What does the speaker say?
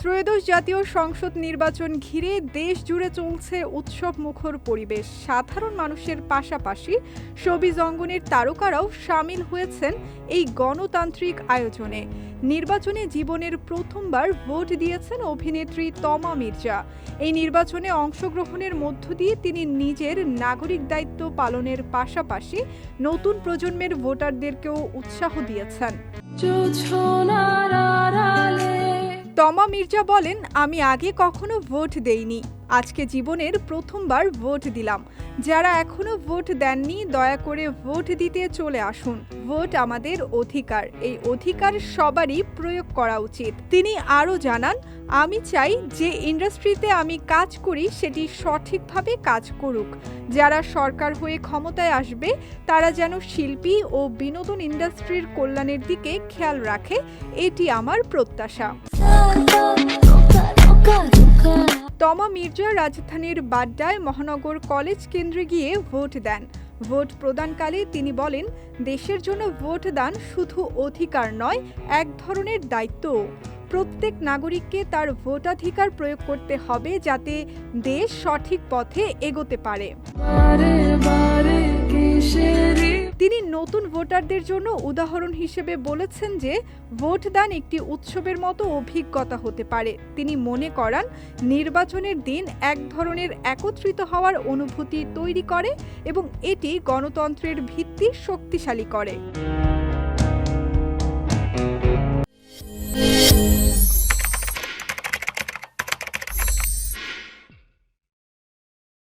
ত্রয়োদশ জাতীয় সংসদ নির্বাচন ঘিরে দেশ জুড়ে চলছে উৎসব মুখর পরিবেশ। সাধারণ মানুষের পাশাপাশি শোবিজ অঙ্গনের তারকারাও সামিল হয়েছেন এই গণতান্ত্রিক আয়োজনে। নির্বাচনে জীবনের প্রথমবার ভোট দিয়েছেন অভিনেত্রী তমা মির্জা। এই নির্বাচনে অংশগ্রহণের মধ্য দিয়ে তিনি নিজের নাগরিক দায়িত্ব পালনের পাশাপাশি নতুন প্রজন্মের ভোটারদেরকেও উৎসাহ দিয়েছেন। তমা মির্জা বলেন, আমি আগে কখনো ভোট দেইনি, আজকে জীবনের প্রথমবার ভোট দিলাম। যারা এখনো ভোট দেননি দয়া করে ভোট দিতে চলে আসুন। ভোট আমাদের অধিকার, এই অধিকার সবারই প্রয়োগ করা উচিত। তিনি আরও জানান, আমি চাই যে ইন্ডাস্ট্রিতে আমি কাজ করি সেটি সঠিকভাবে কাজ করুক। যারা সরকার হয়ে ক্ষমতায় আসবে তারা যেন শিল্পী ও বিনোদন ইন্ডাস্ট্রির কল্যাণের দিকে খেয়াল রাখে, এটি আমার প্রত্যাশা। তমা মির্জা রাজধানীর বাড্ডায় মহানগর কলেজ কেন্দ্রে গিয়ে ভোট দেন। ভোট প্রদানকালে তিনি বলেন, দেশের জন্য ভোট দান শুধু অধিকার নয়, এক ধরনের দায়িত্ব। প্রত্যেক নাগরিককে তার ভোটাধিকার প্রয়োগ করতে হবে যাতে দেশ সঠিক পথে এগোতে পারে। তিনি নতুন ভোটারদের জন্য উদাহরণ হিসেবে বলেছেন যে ভোটদান একটি উৎসবের মতো অভিজ্ঞতা হতে পারে। তিনি মনে করান, নির্বাচনের দিন এক ধরনের একত্রিত হওয়ার অনুভূতি তৈরি করে এবং এটি গণতন্ত্রের ভিত্তি শক্তিশালী করে।